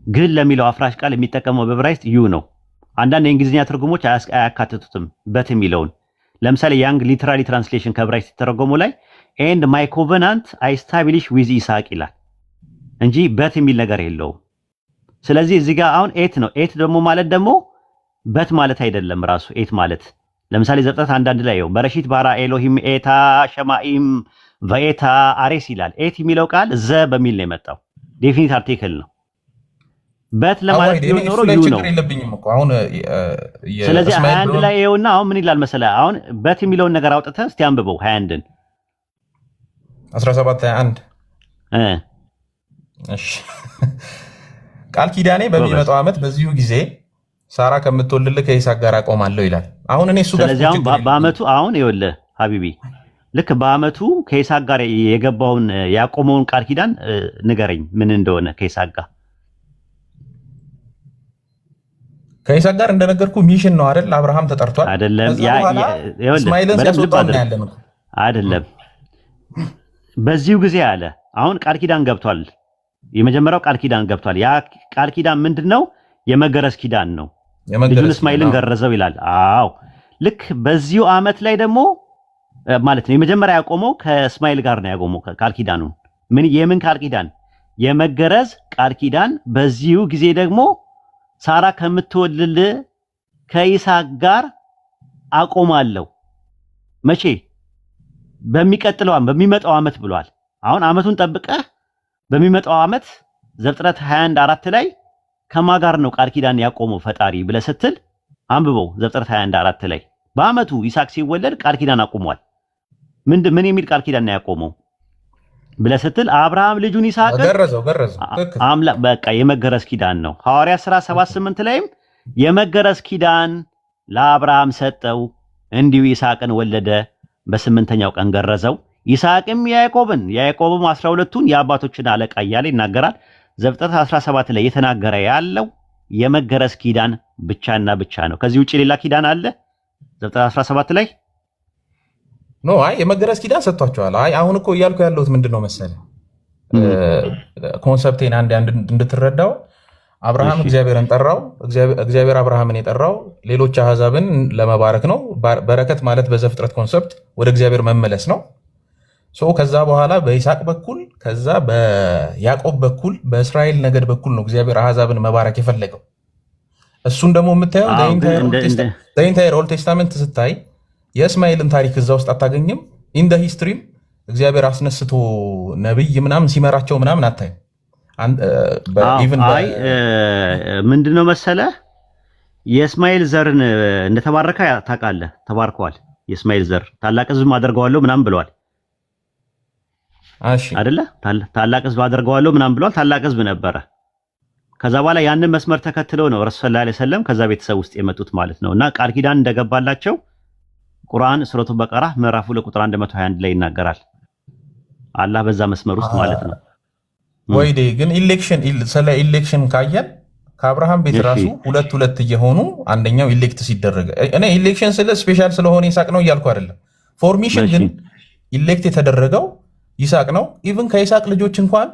ግን ለሚለው አፍራሽ ቃል የሚጠቀመው በዕብራይስጥ ዩ ነው። አንዳንድ የእንግሊዝኛ ትርጉሞች አያካትቱትም በት የሚለውን። ለምሳሌ ያንግ ሊተራሊ ትራንስሌሽን ከዕብራይስጥ የተረጎመው ላይ ኤንድ ማይ ኮቨናንት አይ ስታብሊሽ ዊዝ ይስሐቅ ይላል እንጂ በት የሚል ነገር የለውም። ስለዚህ እዚህ ጋር አሁን ኤት ነው። ኤት ደግሞ ማለት ደግሞ በት ማለት አይደለም ራሱ ኤት ማለት። ለምሳሌ ዘፍጥረት አንዳንድ ላይ ነው በረሺት ባራ ኤሎሂም ኤታ ሸማኢም ወኤታ አሬስ ይላል። ኤት የሚለው ቃል ዘ በሚል ነው የመጣው። ዴፊኒት አርቲክል ነው። በት ለማለት ቢሆን ኖሮ ዩ ነው። ስለዚህ 21 ላይ ይኸውና አሁን ምን ይላል መሰለህ? አሁን በት የሚለውን ነገር አውጥተህ እስቲ አንብበው 21ን 17 21 እሺ ቃል ኪዳኔ በሚመጣው ዓመት በዚሁ ጊዜ ሳራ ከምትወልድልህ ከይስሐቅ ጋር አቆማለሁ ይላል። አሁን እኔ እሱ ጋር ስለዚህ አሁን በአመቱ አሁን ይኸውልህ ሀቢቢ ልክ በአመቱ ከይስሐቅ ጋር የገባውን ያቆመውን ቃል ኪዳን ንገረኝ ምን እንደሆነ። ከይስሐቅ ጋር እንደነገርኩ ሚሽን ነው አይደል? አብርሃም ተጠርቷል አይደለም? እስማኤልን ሲያስወጣ እናያለን። አይደለም በዚሁ ጊዜ አለ። አሁን ቃል ኪዳን ገብቷል። የመጀመሪያው ቃል ኪዳን ገብቷል። ያ ቃል ኪዳን ምንድነው? የመገረዝ ኪዳን ነው። ልጁን እስማኤልን ገረዘው ይላል። አዎ ልክ በዚሁ አመት ላይ ደግሞ ማለት ነው የመጀመሪያ ያቆመው ከእስማኤል ጋር ነው ያቆመው ቃል ኪዳኑን። የምን ቃል ኪዳን? የመገረዝ ቃል ኪዳን። በዚሁ ጊዜ ደግሞ ሳራ ከምትወልድልህ ከይስሐቅ ጋር አቆማለሁ። መቼ? በሚመጣው አመት ብሏል። አሁን አመቱን ጠብቀህ በሚመጣው አመት ዘፍጥረት 21:4 ላይ ከማን ጋር ነው ቃል ኪዳን ያቆመው ፈጣሪ ብለህ ስትል አንብበው። ዘፍጥረት 21:4 ላይ በአመቱ ይስሐቅ ሲወለድ ቃል ኪዳን አቁሟል። ምን የሚል ቃል ኪዳን ነው ያቆመው ብለህ ስትል አብርሃም ልጁን ይስሐቅ ገረዘው። አምላክ በቃ የመገረዝ ኪዳን ነው። ሐዋርያት ሥራ 7:8 ላይም የመገረዝ ኪዳን ለአብርሃም ሰጠው፣ እንዲሁ ይስሐቅን ወለደ፣ በስምንተኛው ቀን ገረዘው። ይስሐቅም ያዕቆብም 12ቱን የአባቶችን አለቃ እያለ ይናገራል። ዘፍጥረት 17 ላይ የተናገረ ያለው የመገረዝ ኪዳን ብቻና ብቻ ነው። ከዚህ ውጪ ሌላ ኪዳን አለ ዘፍጥረት 17 ላይ? አይ የመገረዝ ኪዳን ሰጥቷቸዋል። አይ አሁን እኮ እያልኩ ያለሁት ምንድነው መሰለህ ኮንሰፕቴን አንድ እንድትረዳው። አብርሃም እግዚአብሔርን ጠራው። እግዚአብሔር አብርሃምን የጠራው ሌሎች አሕዛብን ለመባረክ ነው። በረከት ማለት በዘፍጥረት ኮንሰፕት ወደ እግዚአብሔር መመለስ ነው። ከዛ በኋላ በይስሐቅ በኩል ከዛ በያዕቆብ በኩል በእስራኤል ነገድ በኩል ነው እግዚአብሔር አሕዛብን መባረክ የፈለገው። እሱን ደግሞ የምታየው ኢንታየር ኦልድ ቴስታመንት ስታይ የእስማኤልን ታሪክ እዛ ውስጥ አታገኝም። ኢንደ ሂስትሪም እግዚአብሔር አስነስቶ ነብይ ምናምን ሲመራቸው ምናምን አታይም። ምንድነው መሰለህ የእስማኤል ዘርን እንደተባረከ ታውቃለህ። ተባርከዋል። የእስማኤል ዘር ታላቅ ሕዝብ አደርገዋለሁ ምናምን ብለዋል አይደለ? ታላቅ ሕዝብ አደርገዋለሁ ምናምን ብለዋል። ታላቅ ሕዝብ ነበረ። ከዛ በኋላ ያንን መስመር ተከትለው ነው ረሱል ሰለላሁ ዐለይሂ ወሰለም ከዛ ቤተሰብ ውስጥ የመጡት ማለት ነው። እና ቃል ኪዳን እንደገባላቸው ቁርአን ሱረቱ በቀራ ምዕራፍ 2 ቁጥር 121 ላይ ይናገራል። አላህ በዛ መስመር ውስጥ ማለት ነው። ወይዴ ግን ስለ ኢሌክሽን ካየን ከአብርሃም ቤት ራሱ ሁለት እየሆኑ አንደኛው ኢሌክት ሲደረገ እኔ ኢሌክሽን ስለ ስፔሻል ስለሆነ ይስሐቅ ነው እያልኩ አይደለም። ፎርሚሽን ግን ኢሌክት የተደረገው ይስሐቅ ነው። ኢቭን ከይስሐቅ ልጆች እንኳን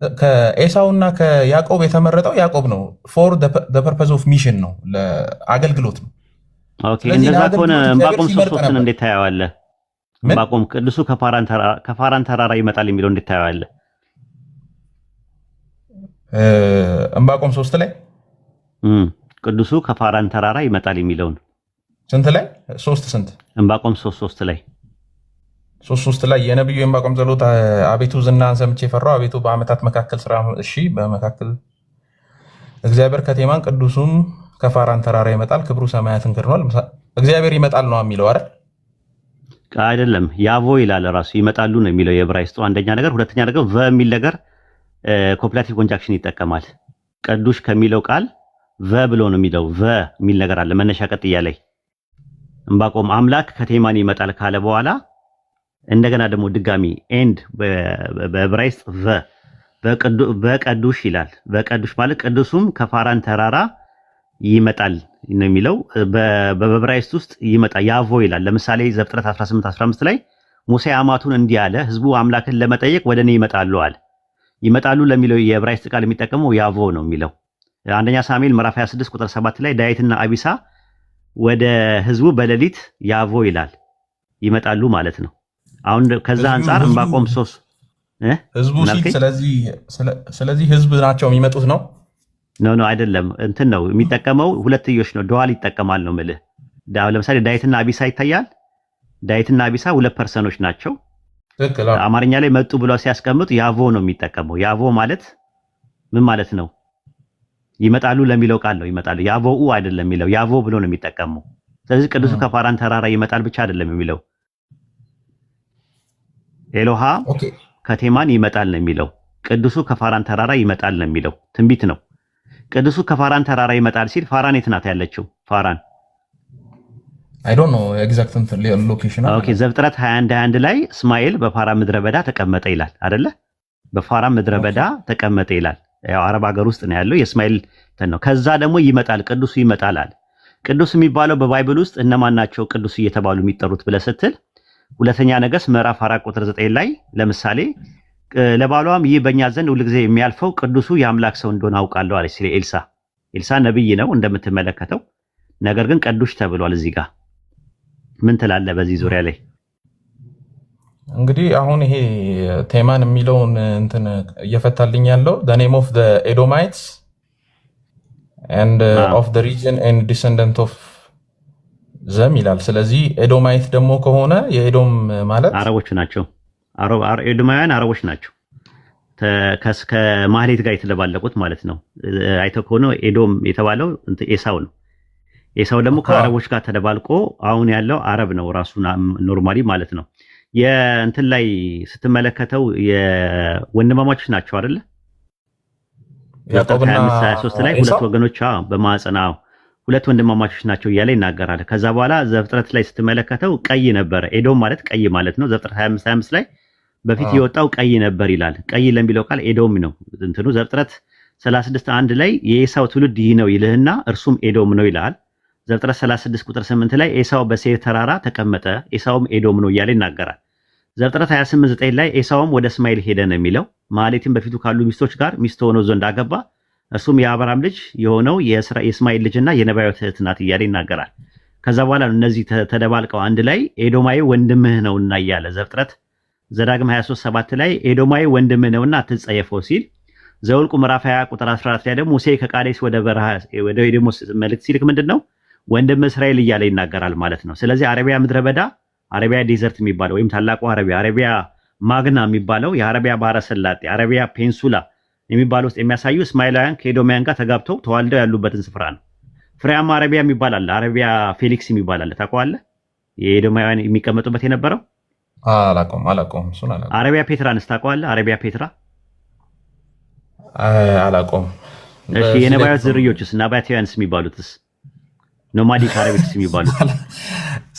ከኤሳውና ከያዕቆብ የተመረጠው ያዕቆብ ነው። ፎር ዘ ፐርፐዝ ኦፍ ሚሽን ነው፣ ለአገልግሎት ነው። ኦኬ እንደዛ ከሆነ ዕንባቆም 3:3ን እንዴት ታየዋለህ? ዕንባቆም ቅዱሱ ከፋራን ተራራ ይመጣል የሚለው እንዴት ታየዋለህ? ዕንባቆም 3 ላይ ቅዱሱ ከፋራን ተራራ ይመጣል የሚለውን ስንት ላይ? 3 ስንት? ዕንባቆም 3:3 ላይ 3:3 ላይ የነብዩ የዕንባቆም ጸሎት አቤቱ ዝናህን ሰምቼ ፈራሁ፣ አቤቱ በዓመታት መካከል ስራ በመካከል እግዚአብሔር ከቴማን ቅዱሱም ከፋራን ተራራ ይመጣል፣ ክብሩ ሰማያትን ከድኗል። እግዚአብሔር ይመጣል ነው የሚለው አይደል? አይደለም ያቮ ይላል ራሱ ይመጣሉ ነው የሚለው የዕብራይስጡ አንደኛ ነገር። ሁለተኛ ነገር የሚል ነገር ኮምፕሌቲቭ ኮንጃክሽን ይጠቀማል። ቅዱስ ከሚለው ቃል ብሎ ነው የሚለው የሚል ነገር አለ መነሻ ቀጥያ ላይ። ዕንባቆም አምላክ ከቴማን ይመጣል ካለ በኋላ እንደገና ደግሞ ድጋሚ ኤንድ በዕብራይስጥ በቅዱስ ይላል። በቅዱስ ማለት ቅዱሱም ከፋራን ተራራ ይመጣል ነው የሚለው። በዕብራይስጥ ውስጥ ይመጣ ያቮ ይላል። ለምሳሌ ዘፍጥረት 18:15 ላይ ሙሴ አማቱን እንዲህ አለ፣ ህዝቡ አምላክን ለመጠየቅ ወደ እኔ ይመጣሉ አለ። ይመጣሉ ለሚለው የዕብራይስጥ ቃል የሚጠቀመው ያቮ ነው የሚለው። አንደኛ ሳሙኤል ምዕራፍ 26 ቁጥር 7 ላይ ዳዊትና አቢሳ ወደ ህዝቡ በሌሊት ያቮ ይላል ይመጣሉ ማለት ነው። አሁን ከዛ አንፃር ዕንባቆም 3 ህዝቡ ሲል ስለዚህ ህዝብ ናቸው የሚመጡት ነው። ኖ አይደለም፣ እንትን ነው የሚጠቀመው፣ ሁለትዮሽ ነው፣ ዱዋል ይጠቀማል ነው የምልህ። ለምሳሌ ዳዊትና አቢሳ ይታያል። ዳዊትና አቢሳ ሁለት ፐርሰኖች ናቸው። አማርኛ ላይ መጡ ብለው ሲያስቀምጡ ያቮ ነው የሚጠቀመው። ያቮ ማለት ምን ማለት ነው? ይመጣሉ ለሚለው ቃል ነው ይመጣሉ። ያቮኡ አይደለም የሚለው ያቮ ብሎ ነው የሚጠቀመው። ስለዚህ ቅዱሱ ከፓራን ተራራ ይመጣል ብቻ አይደለም የሚለው ኤሎሃ ከቴማን ይመጣል ነው የሚለው። ቅዱሱ ከፋራን ተራራ ይመጣል ነው የሚለው ትንቢት ነው። ቅዱሱ ከፋራን ተራራ ይመጣል ሲል ፋራን የት ናት ያለችው? ፋራን አይ ዶንት ኖ ኤግዛክት ሎኬሽን። ኦኬ ዘፍጥረት 21 ላይ እስማኤል በፋራን ምድረ በዳ ተቀመጠ ይላል አይደለ? በፋራን ምድረ በዳ ተቀመጠ ይላል። ያው አረብ ሀገር ውስጥ ነው ያለው የእስማኤል ነው። ከዛ ደግሞ ይመጣል፣ ቅዱሱ ይመጣል አለ። ቅዱስ የሚባለው በባይብል ውስጥ እነማን ናቸው ቅዱስ እየተባሉ የሚጠሩት ብለህ ስትል ሁለተኛ ነገሥት ምዕራፍ 4 ቁጥር 9 ላይ ለምሳሌ ለባሏም ይህ በእኛ ዘንድ ሁልጊዜ የሚያልፈው ቅዱሱ የአምላክ ሰው እንደሆነ አውቃለሁ አለች። ስለ ኤልሳ ኤልሳ ነብይ ነው እንደምትመለከተው፣ ነገር ግን ቅዱስ ተብሏል እዚህ ጋር። ምን ትላለህ በዚህ ዙሪያ ላይ? እንግዲህ አሁን ይሄ ቴማን የሚለውን እንትን እየፈታልኝ ያለው the name of the Edomites and of the region and descendant of them ይላል። ስለዚህ ኤዶማይት ደግሞ ከሆነ የኤዶም ማለት አረቦች ናቸው። ኤዶማውያን አረቦች ናቸው። ከማህሌት ጋር የተደባለቁት ማለት ነው። አይተው ከሆነ ኤዶም የተባለው ኤሳው ነው። ኤሳው ደግሞ ከአረቦች ጋር ተደባልቆ አሁን ያለው አረብ ነው ራሱ ኖርማሊ ማለት ነው። የእንትን ላይ ስትመለከተው የወንድማማቾች ናቸው አይደለ? ያዕቆብና 23 ላይ ሁለት ወገኖች በማዕፀና ሁለት ወንድማማቾች ናቸው እያለ ይናገራል። ከዛ በኋላ ዘፍጥረት ላይ ስትመለከተው ቀይ ነበረ። ኤዶም ማለት ቀይ ማለት ነው። ዘፍጥረት 25 ላይ በፊት የወጣው ቀይ ነበር ይላል። ቀይ ለሚለው ቃል ኤዶም ነው እንትኑ። ዘፍጥረት 36:1 ላይ የኤሳው ትውልድ ይህ ነው ይልህና እርሱም ኤዶም ነው ይላል። ዘፍጥረት 36 ቁጥር 8 ላይ ኤሳው በሴር ተራራ ተቀመጠ፣ ኤሳውም ኤዶም ነው እያለ ይናገራል። ዘፍጥረት 28:9 ላይ ኤሳውም ወደ እስማኤል ሄደ ነው የሚለው። ማህሌትም በፊቱ ካሉ ሚስቶች ጋር ሚስት ሆኖ ዘንድ አገባ፣ እርሱም የአብርሃም ልጅ የሆነው የእስማኤል ልጅና የነባዮት እህት ናት እያለ ይናገራል። ከዛ በኋላ እነዚህ ተደባልቀው አንድ ላይ ኤዶማዊ ወንድምህ ነውና እያለ ዘፍጥረት ዘዳግም 23:7 ላይ ኤዶማዊ ወንድምህ ነውና አትጸየፈው ሲል፣ ዘውልቁ ምዕራፍ 20 ቁጥር 14 ላይ ደግሞ ሙሴ ከቃዴስ ወደ በረሃ ወደ ኤዶሞስ መልእክት ሲልክ ምንድነው ወንድም እስራኤል እያለ ይናገራል ማለት ነው። ስለዚህ አረቢያ ምድረ በዳ፣ አረቢያ ዴዘርት የሚባለው ወይም ታላቁ አረቢያ ማግና የሚባለው የአረቢያ ባህረ ሰላጤ አረቢያ ፔንሱላ የሚባለው ውስጥ የሚያሳዩ እስማኤላውያን ከኤዶማውያን ጋር ተጋብተው ተዋልደው ያሉበትን ስፍራ ነው። ፍሬያማ አረቢያ የሚባል አለ፣ አረቢያ ፌሊክስ የሚባል አለ። ታውቀዋለህ? የኤዶማውያን የሚቀመጡበት የነበረው አላውቀውም። እሱን አላውቀውም። አረቢያ ፔትራንስ ታውቀዋለህ? አረቢያ ፔትራ አላውቀውም። እሺ የነባዮት ዝርዮችስ ናባቲያንስ የሚባሉትስ ኖማዲክ አረቢክስ የሚባሉት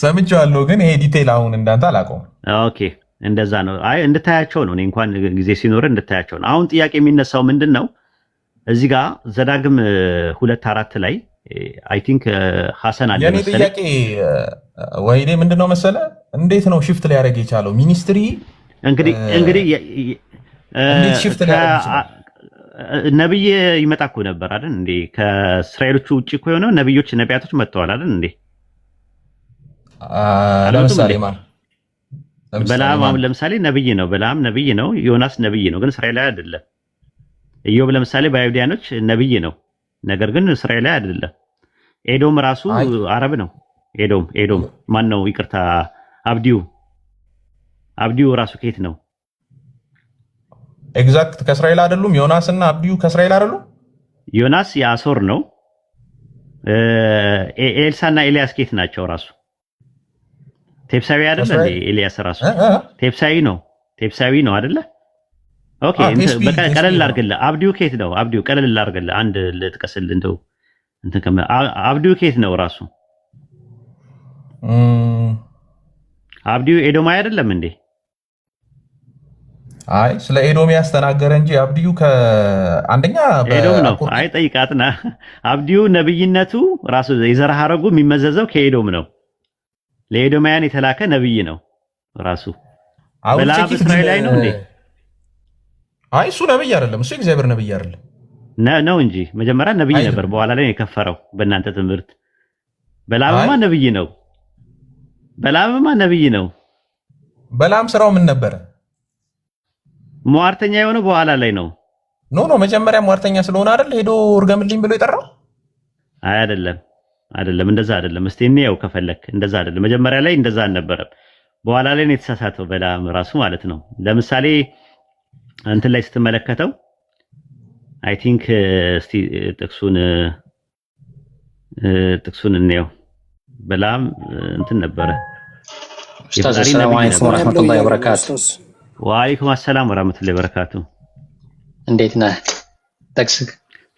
ሰምቼዋለሁ፣ ግን ይሄ ዲቴይል አሁን እንዳንተ አላውቀውም። ኦኬ እንደዛ ነው። አይ እንድታያቸው ነው። እኔ እንኳን ጊዜ ሲኖር እንድታያቸው ነው። አሁን ጥያቄ የሚነሳው ምንድነው እዚህ ጋር ዘዳግም 2:4 ላይ አይ ቲንክ ሐሰን አለ መሰለኝ። የኔ ጥያቄ ወይኔ ምንድነው መሰለ፣ እንዴት ነው ሽፍት ሊያደርግ የቻለው ሚኒስትሪ? እንግዲህ እንዴት ሽፍት ሊያደርግ ይችላል? ነብይ ይመጣ እኮ ነበር አይደል እንዴ? ከእስራኤሎቹ ውጪ እኮ የሆነው ነብዮች ነቢያቶች መጥተዋል አይደል እንዴ? ለምሳሌ በለዓም አሁን ለምሳሌ ነብይ ነው። በለዓም ነብይ ነው። ዮናስ ነብይ ነው፣ ግን እስራኤላዊ አይደለም። ኢዮብ ለምሳሌ በአይሁዳኖች ነብይ ነው፣ ነገር ግን እስራኤላዊ አይደለም። ኤዶም ራሱ አረብ ነው። ኤዶም ማን ነው? ይቅርታ አብዲዩ ራሱ ከየት ነው? ኤግዛክት ከእስራኤል አይደሉም። ዮናስ እና አብዲዩ ከእስራኤል አይደሉም። ዮናስ የአሶር ነው። ኤልሳና ኤልያስ ከየት ናቸው? ራሱ ቴፕሳዊ አይደለ እንዴ? ኤልያስ ራሱ ቴፕሳዊ ነው አይደለ? ኦኬ ቀለል ላድርግልህ። አብዲዩ ከየት ነው? አብዲዩ ቀለል ላድርግልህ፣ አንድ ልጥቀስልህ። እንደው አብዲዩ ከየት ነው ራሱ? አብዲዩ ኤዶማዊ አይደለም እንዴ? አይ ስለ ኤዶም ያስተናገረ እንጂ አብዲዩ ከአንደኛ ኤዶም ነው። አይ ጠይቃትና አብዲዩ ነብይነቱ ራሱ የዘር ሐረጉ የሚመዘዘው ከኤዶም ነው። ለኤዶማውያን የተላከ ነብይ ነው ራሱ። በለዓም እስራኤላዊ ነው እንዴ? አይ እሱ ነብይ አይደለም። እሱ እግዚአብሔር ነብይ አይደለም። ነው እንጂ መጀመሪያ ነብይ አይደለም። ነበር፣ በኋላ ላይ የከፈረው በእናንተ ትምህርት። አይ በለዓምማ ነብይ ነው። በለዓምማ ነብይ ነው። በለዓም ስራው ምን ነበረ? ሟርተኛ የሆነው በኋላ ላይ ነው። ኖ መጀመሪያ ሟርተኛ ስለሆነ አይደል ሄዶ እርገምልኝ ብሎ የጠራው? አይ አይደለም፣ እንደዛ አይደለም። እስቲ እንየው ከፈለክ። እንደዛ አይደለም። መጀመሪያ ላይ እንደዛ አልነበረም። በኋላ ላይ ነው የተሳሳተው በለዓም ራሱ ማለት ነው። ለምሳሌ እንትን ላይ ስትመለከተው አይ ቲንክ እስቲ ጥቅሱን እንየው። በለዓም እንትን ነበረ። ኡስታዝ ሰላም አለይኩም ወራህመቱላሂ ወበረካቱ። ወአለይኩም ሰላም ወራህመቱላሂ ወበረካቱ። እንዴት ነህ? ጥቅስ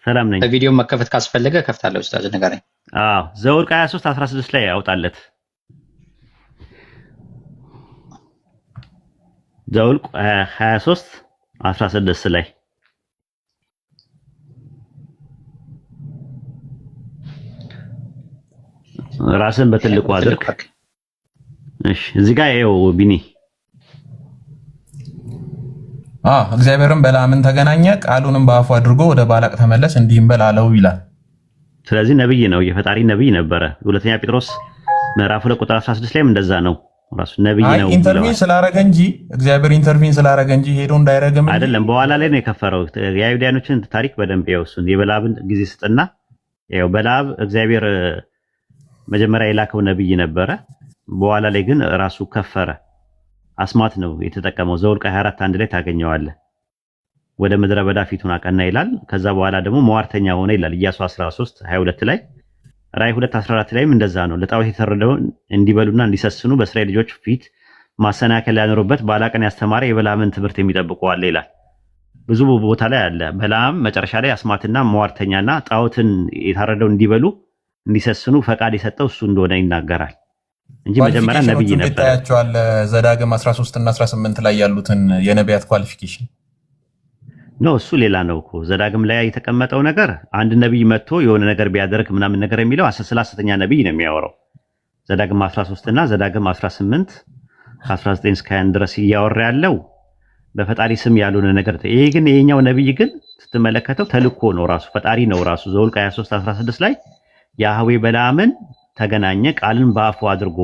ሰላም ነኝ። በቪዲዮ መከፈት ካስፈለገ ከፍታለሁ ኡስታዝ ንገረኝ። አዎ ዘኍልቍ 23:16 ላይ ያውጣለት። ዘኍልቍ 23:16 ላይ ራስን በትልቁ አድርግ። እሺ እዚህ ጋር ይኸው ቢኒ እግዚአብሔርም በለዓምን ተገናኘ፣ ቃሉንም በአፉ አድርጎ ወደ ባላቅ ተመለስ እንዲህም በል አለው ይላል። ስለዚህ ነብይ ነው፣ የፈጣሪ ነብይ ነበረ። ሁለተኛ ጴጥሮስ ምዕራፍ 2 ቁጥር 16 ላይም እንደዛ ነው። ራሱ ነብይ ነው። ኢንተርቪን ስላረገ እንጂ እግዚአብሔር ኢንተርቪን ስላረገ እንጂ ሄዶ እንዳይረግም አይደለም። በኋላ ላይ ነው የከፈረው። የአይሁዳኖችን ታሪክ በደንብ ያው እሱን የበለዓምን ጊዜ ስጥና ያው በለዓም እግዚአብሔር መጀመሪያ የላከው ነብይ ነበረ። በኋላ ላይ ግን ራሱ ከፈረ። አስማት ነው የተጠቀመው። ዘኍልቍ 24:1 ላይ ታገኘዋለህ። ወደ ምድረ በዳ ፊቱን አቀና ይላል። ከዛ በኋላ ደግሞ ሟርተኛ ሆነ ይላል ኢያሱ 13:22 ላይ። ራዕይ 2:14 ላይም እንደዛ ነው። ለጣዖት የተረደውን እንዲበሉና እንዲሰስኑ በእስራኤል ልጆች ፊት ማሰናከያ ያኖሩበት ባላቅን ያስተማረ የበለዓምን ትምህርት የሚጠብቁ አለ ይላል። ብዙ ቦታ ላይ አለ። በለዓም መጨረሻ ላይ አስማትና ሟርተኛና ጣዖትን የታረደውን እንዲበሉ እንዲሰስኑ ፈቃድ የሰጠው እሱ እንደሆነ ይናገራል እንጂ መጀመሪያ ነብይ ነበር። ታያቸዋል። ዘዳግም 13 እና 18 ላይ ያሉትን የነቢያት ኳሊፊኬሽን ነው። እሱ ሌላ ነው እኮ ዘዳግም ላይ የተቀመጠው ነገር አንድ ነብይ መጥቶ የሆነ ነገር ቢያደርግ ምናምን ነገር የሚለው ስለ ሐሰተኛ ነብይ ነው የሚያወራው። ዘዳግም 13 እና ዘዳግም 18 ከ19 እስከ 20 ድረስ እያወራ ያለው በፈጣሪ ስም ያልሆነ ነገር። ይሄ ግን የኛው ነብይ ግን ስትመለከተው ተልኮ ነው፣ ራሱ ፈጣሪ ነው ራሱ። ዘኍልቍ 23:16 ላይ ያህዌ በለዓምን ተገናኘ፣ ቃልን በአፉ አድርጎ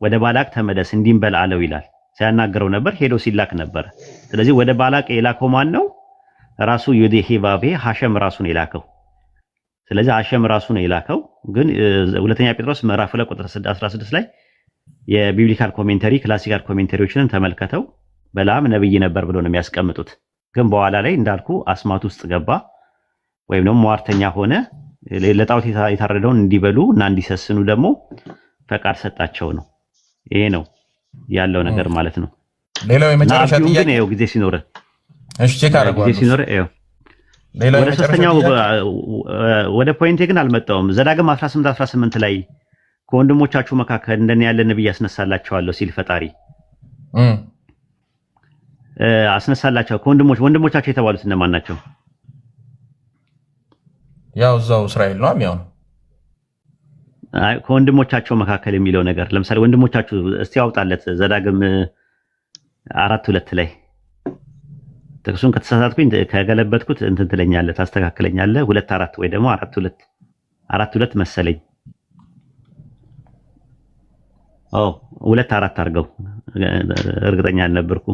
ወደ ባላቅ ተመለስ እንዲህም በል አለው ይላል። ሲያናገረው ነበር፣ ሄዶ ሲላክ ነበር። ስለዚህ ወደ ባላቅ የላከው ማን ነው? ራሱ ዮዴሄ ሐሸም ራሱን የላከው። ስለዚህ ሐሸም ራሱ ነው የላከው። ግን ሁለተኛ ጴጥሮስ ምዕራፍ 2 ቁጥር 16 ላይ የቢብሊካል ኮሜንተሪ ክላሲካል ኮሜንተሪዎችን ተመልከተው በለዓም ነብይ ነበር ብሎ ነው የሚያስቀምጡት። ግን በኋላ ላይ እንዳልኩ አስማት ውስጥ ገባ ወይም ደግሞ ሟርተኛ ሆነ። ለጣዖት የታረደውን እንዲበሉ እና እንዲሰስኑ ደግሞ ፈቃድ ሰጣቸው ነው። ይሄ ነው ያለው ነገር ማለት ነው። ሌላው የመጨረሻ ጥያቄ ግን ይኸው ጊዜ ሲኖር ቼክ አደረገው። ጊዜ ሲኖር ይኸው ወደ ሶስተኛው ወደ ፖይንቴ ግን አልመጣሁም። ዘዳግም 18:18 ላይ ከወንድሞቻችሁ መካከል እንደኔ ያለ ነብይ ያስነሳላችኋለሁ ሲል ፈጣሪ አስነሳላቸው። ወንድሞቻቸው የተባሉት እነማን ናቸው? ያው እዛው እስራኤል ነው የሚሆነው። ከወንድሞቻቸው መካከል የሚለው ነገር ለምሳሌ ወንድሞቻችሁ እስቲ ያውጣለት። ዘዳግም 4:2 ላይ ጥቅሱን ከተሳሳትኩኝ ከገለበጥኩት እንትን ትለኛለህ፣ ታስተካክለኛለህ። 2:4 ወይ ደግሞ 4:2 መሰለኝ። 2:4 አድርገው፣ እርግጠኛ አልነበርኩ።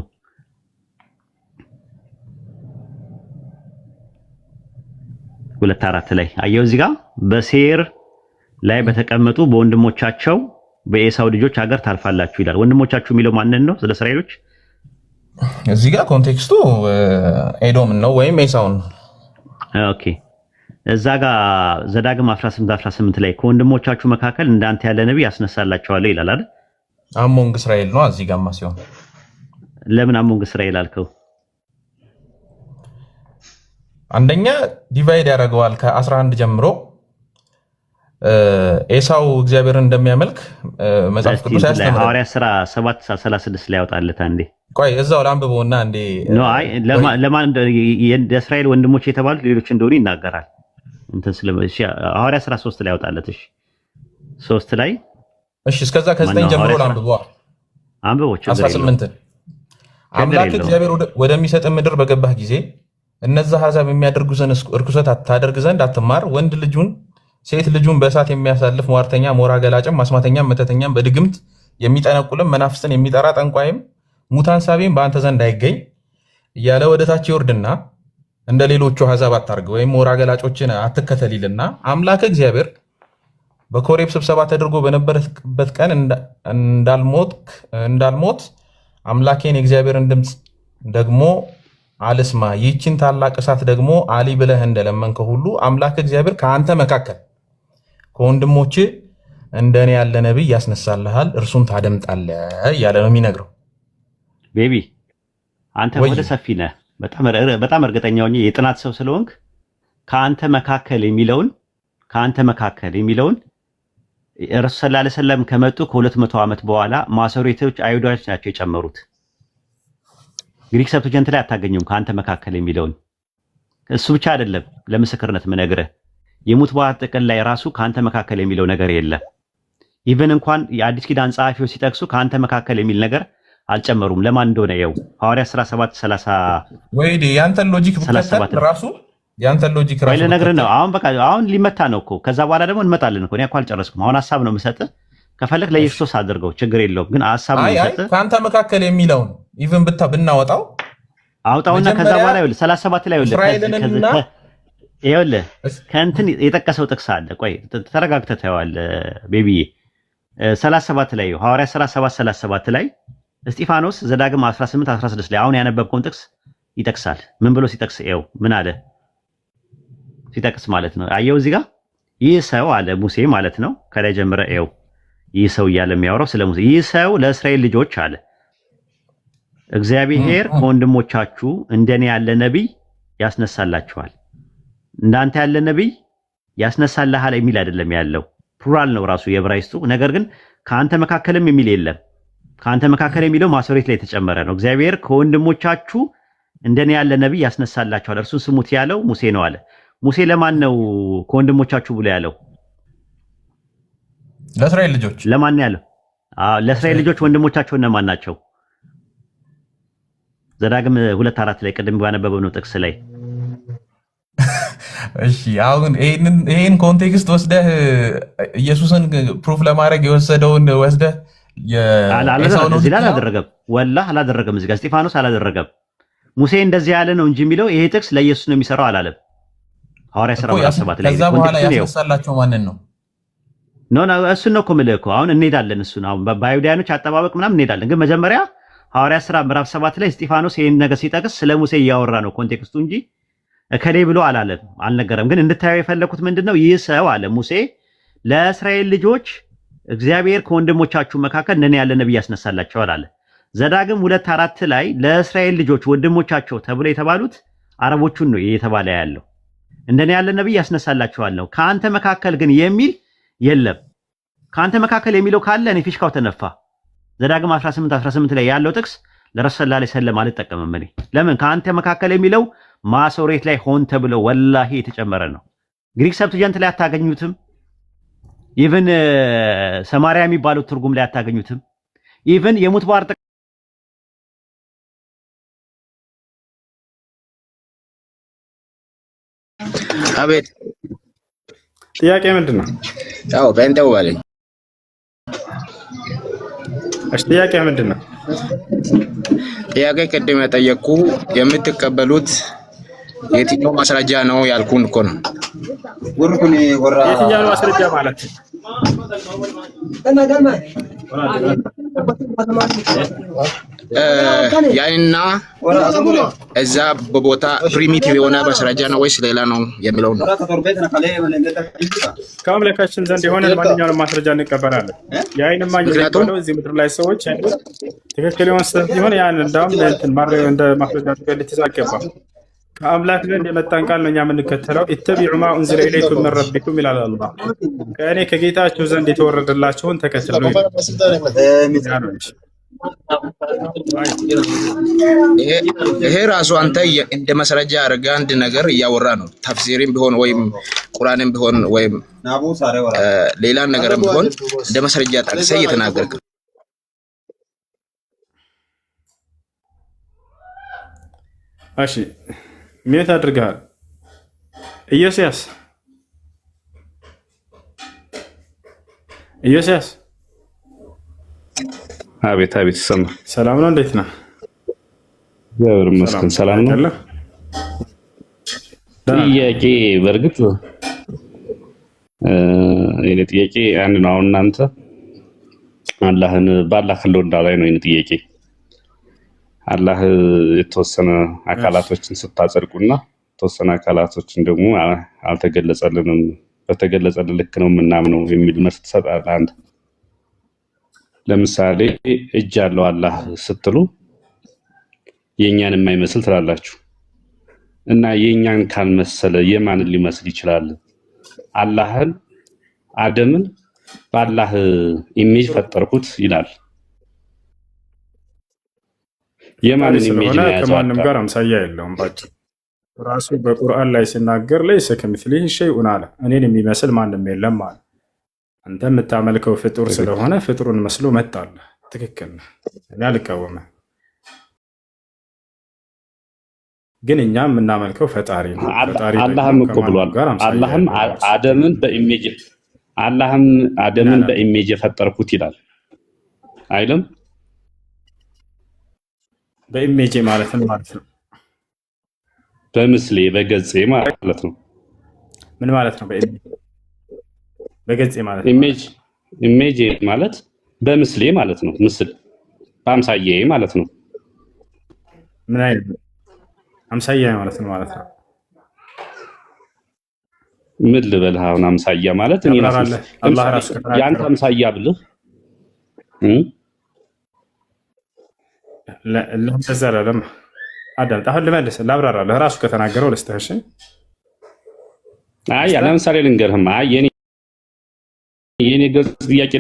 2:4 ላይ አየው። እዚህ ጋር በሴር ላይ በተቀመጡ በወንድሞቻቸው በኤሳው ልጆች ሀገር ታልፋላችሁ ይላል። ወንድሞቻችሁ የሚለው ማንን ነው? ስለ እስራኤሎች እዚህ ጋር ኮንቴክስቱ ኤዶም ነው ወይም ኤሳውን። ኦኬ እዛ ጋር ዘዳግም 18:18 ላይ ከወንድሞቻችሁ መካከል እንዳንተ ያለ ነብይ ያስነሳላችኋለሁ ይላል አይደል? አሞንግ እስራኤል ነው እዚህ ጋርማ ሲሆን ለምን አሞንግ እስራኤል አልከው? አንደኛ ዲቫይድ ያደርገዋል ከ11 ጀምሮ ኤሳው እግዚአብሔርን እንደሚያመልክ መጽሐፍ ቅዱስ ያስተምራል። ሐዋርያት ሥራ 7:36 ላይ ያወጣለት አንዴ። ቆይ እዛው ላንብበውና አንዴ አይ ለማን የእስራኤል ወንድሞች የተባሉት ሌሎች እንደሆኑ ይናገራል። እንትን ሐዋርያት ሥራ 3 ላይ ያወጣለት። እሺ 3 ላይ እሺ እስከዛ ከ9 ጀምሮ ላንብበው። አንብቦች 18 አምላክ እግዚአብሔር ወደሚሰጥ ምድር በገባህ ጊዜ እነዛ አሕዛብ የሚያደርጉትን እርኩሰት ታደርግ ዘንድ አትማር። ወንድ ልጁን ሴት ልጁን በእሳት የሚያሳልፍ ሟርተኛ፣ ሞራ ገላጭም፣ አስማተኛም፣ መተተኛም፣ በድግምት የሚጠነቁልም፣ መናፍስትን የሚጠራ ጠንቋይም፣ ሙታን ሳቢም በአንተ ዘንድ አይገኝ እያለ ወደታች ይወርድና እንደ ሌሎቹ አሕዛብ አታርግ ወይም ሞራ ገላጮችን አትከተል ይልና አምላክ እግዚአብሔር በኮሬብ ስብሰባ ተደርጎ በነበረበት ቀን እንዳልሞት አምላኬን የእግዚአብሔርን ድምፅ ደግሞ አልስማ፣ ይህችን ታላቅ እሳት ደግሞ አሊ ብለህ እንደለመንከ ሁሉ አምላክ እግዚአብሔር ከአንተ መካከል ከወንድሞች እንደኔ ያለ ነቢይ ያስነሳልሃል፣ እርሱን ታደምጣለህ እያለ ነው የሚነግረው። ቤቢ አንተ ወደ ሰፊ ነህ። በጣም እርግጠኛ ሆኜ የጥናት ሰው ስለሆንክ ከአንተ መካከል የሚለውን ረሱል ሰለላሁ ዐለይሂ ወሰለም ከመጡ ከ200 ዓመት በኋላ ማሶሬቶች አይሁዶች ናቸው የጨመሩት። ግሪክ ሰብትጀንት ላይ አታገኙም ከአንተ መካከል የሚለውን። እሱ ብቻ አይደለም ለምስክርነት ምነግርህ የሙት በዓት ጥቅል ላይ ራሱ ከአንተ መካከል የሚለው ነገር የለም። ኢቭን እንኳን የአዲስ ኪዳን ጸሐፊዎች ሲጠቅሱ ከአንተ መካከል የሚል ነገር አልጨመሩም። ለማን እንደሆነ ይኸው ሐዋርያት ሥራ 7:30 ወይኔ ያንተን ሎጂክ ብትከተል ራሱ ያንተን ሎጂክ ራሱ ነገር ነው። አሁን ሊመታ ነው እኮ ከዛ በኋላ ደግሞ እንመጣለን እኮ። እኔ እኮ አልጨረስኩም። አሁን ሐሳብ ነው የምሰጥህ። ከፈለክ ለኢየሱስ አድርገው ችግር የለውም። ግን ሐሳብ ነው የምሰጥህ። ከአንተ መካከል የሚለውን ኢቭን ብናወጣው አውጣውና ከዛ በኋላ ይኸውልህ 37 ላይ ይኸውልህ ከእንትን የጠቀሰው ጥቅስ አለ። ቆይ ተረጋግተህ ታየዋለህ ቤቢዬ። 37 ላይ ሐዋርያት ሥራ 7:37 ላይ እስጢፋኖስ ዘዳግም 18:16 ላይ አሁን ያነበብከውን ጥቅስ ይጠቅሳል። ምን ብሎ ሲጠቅስ ይኸው ምን አለ ሲጠቅስ ማለት ነው። አየው እዚህ ጋር ይህ ሰው አለ ሙሴ ማለት ነው። ከላይ ጀምረ ይኸው ይህ ሰው እያለ የሚያወራው ስለ ሙሴ። ይህ ሰው ለእስራኤል ልጆች አለ እግዚአብሔር ከወንድሞቻችሁ እንደኔ ያለ ነቢይ ያስነሳላችኋል። እንዳንተ ያለ ነቢይ ያስነሳልሃል የሚል አይደለም ያለው፣ ፕሉራል ነው ራሱ የዕብራይስጡ። ነገር ግን ከአንተ መካከልም የሚል የለም። ከአንተ መካከል የሚለው ማሶሬት ላይ የተጨመረ ነው። እግዚአብሔር ከወንድሞቻችሁ እንደኔ ያለ ነቢይ ያስነሳላችኋል፣ እርሱን ስሙት ያለው ሙሴ ነው አለ። ሙሴ ለማን ነው ከወንድሞቻችሁ ብሎ ያለው? ለእስራኤል ልጆች። ለማን ያለው? ለእስራኤል ልጆች ወንድሞቻቸው እነማን ናቸው? ዘዳግም 2:4 ላይ ቅድም ባነበበው ነው ጥቅስ ላይ። እሺ አሁን ይሄን ኮንቴክስት ወስደህ ኢየሱስን ፕሩፍ ለማድረግ የወሰደውን ወስደህ አላደረገም። ወላሂ አላደረገም። እዚህ ጋር እስጢፋኖስ አላደረገም። ሙሴ እንደዚህ ያለ ነው እንጂ የሚለው ይሄ ጥቅስ ለኢየሱስ ነው የሚሰራው አላለም። ሐዋርያት ሥራ 7 ላይ ከዛ በኋላ ያስነሳላቸው ማንን ነው? እሱን ነው እኮ የምልህ እኮ አሁን እንሄዳለን። እሱን አሁን በአይሁዳውያኖች አጠባበቅ ምናምን እንሄዳለን። ግን መጀመሪያ ሐዋርያት ሥራ ምዕራፍ 7 ላይ እስጢፋኖስ ይሄን ነገር ሲጠቅስ ስለ ሙሴ እያወራ ነው ኮንቴክስቱ እንጂ እከሌ ብሎ አልነገረም። ግን እንድታየው የፈለኩት ምንድነው ይህ ሰው አለ ሙሴ ለእስራኤል ልጆች እግዚአብሔር ከወንድሞቻችሁ መካከል እንደኔ ያለ ነብይ ያስነሳላቸዋል አለ። ዘዳግም 2:4 ላይ ለእስራኤል ልጆች ወንድሞቻቸው ተብሎ የተባሉት አረቦቹን ነው እየተባለ ያለው። እንደኔ ያለ ነብይ ያስነሳላቸዋል ነው። ከአንተ መካከል ግን የሚል የለም። ከአንተ መካከል የሚለው ካለ እኔ ፊሽካው ተነፋ። ዘዳግም 18:18 ላይ ያለው ጥቅስ ለረሱል ሰለላሁ ዐለይሂ ወሰለም አልጠቀምም እኔ። ለምን? ከአንተ መካከል የሚለው ማሶሬት ላይ ሆን ተብሎ ወላሂ የተጨመረ ነው። ግሪክ ሰብትጀንት ላይ አታገኙትም። ኢቭን ሰማሪያ የሚባለው ትርጉም ላይ አታገኙትም። ኢቭን የሙት ባር አቤት ጥያቄ ምንድን ነው? አዎ በእንተው ባለኝ። እሺ ጥያቄ ምንድን ነው? ጥያቄ ቅድም የጠየቅኩ የምትቀበሉት የትኛው ማስረጃ ነው ያልኩን እኮ ነው። የትኛው ማስረጃ ማለት ያንና እዛ በቦታ ፕሪሚቲቭ የሆነ ማስረጃ ነው ወይስ ሌላ ነው የሚለው ነው? ከአምላካችን ዘንድ የሆነ ማንኛውንም ማስረጃ እንቀበላለን። የዓይን እማኝ የሚባለው እዚህ ምድር ላይ ሰዎች ትክክል የሆነ ስህተት ሊሆን ያን እንዳውም እንደ ማስረጃ ልትይዝ አይገባም። ከአምላክ ዘንድ የመጣን ቃል ነው እኛ የምንከተለው። ኢተቢዑ ማ ኡንዚለ ኢለይኩም ሚን ረቢኩም ይላል አላህ። ከእኔ ከጌታችሁ ዘንድ የተወረደላችሁን ተከተሉ። ይሄ ራሱ አንተ እንደ ማስረጃ አድርገህ አንድ ነገር እያወራ ነው። ተፍሲርም ቢሆን ወይም ቁርአንም ቢሆን ወይም ሌላ ነገርም ቢሆን እንደ ማስረጃ ጠቅሰህ እየተናገርክ ነው። እሺ ሚዩት አድርገሃል። ኢዮስያስ አቤት አቤት፣ ይሰማል። ሰላም ነው? እንዴት ነህ? እግዚአብሔር ይመስገን ሰላም ነው። ጥያቄ በእርግጥ የኔ ጥያቄ አንድ ነው። አሁን እናንተ አላህን በአላህ ህልውና ላይ ነው የኔ ጥያቄ። አላህ የተወሰነ አካላቶችን ስታጸድቁና የተወሰነ አካላቶችን ደግሞ አልተገለጸልንም፣ በተገለጸልን ልክ ነው የምናምነው የሚል መልስ ትሰጣለህ አንተ። ለምሳሌ እጅ ያለው አላህ ስትሉ የኛን የማይመስል ትላላችሁ እና የኛን ካልመሰለ የማንን ሊመስል ይችላል? አላህን አደምን በአላህ ኢሜጅ ፈጠርኩት ይላል። የማንን ኢሜጅ ነው ያዘው? ከማንም ጋር አምሳያ የለውም። ባጭሩ ራሱ በቁርአን ላይ ሲናገር ለይሰ ከሚስሊሂ ሸይኡን አለ፣ እኔን የሚመስል ማንም የለም አለ። አንተ የምታመልከው ፍጡር ስለሆነ ፍጡሩን መስሎ መጣለህ። ትክክል ነህ፣ እኔ አልቃወምም። ግን እኛ የምናመልከው ፈጣሪ ነው። አላህም እኮ ብሏል። አደምን በኢሜጅ የፈጠርኩት ይላል አይደለም? በኢሜጅ ማለት ነው። በምስሌ በገጼ ማለት ነው። ምን ማለት ነው? በገጼ ማለት ነው። ኢሜጅ ማለት በምስሌ ማለት ነው። ምስል በአምሳያዬ ማለት ነው። ምን አይነት አምሳያ ማለት ነው? ምን ልበልህ አሁን አምሳያ ማለት እኔ ራሱ ያንተ አምሳያ ብልህ ለዘላለም አዳምጥ። አሁን ልመልስ ላብራራለህ። ራሱ ከተናገረው ልስተህ። እሺ አይ ለምሳሌ ልንገርህማ የኔ ገጽ ጥያቄ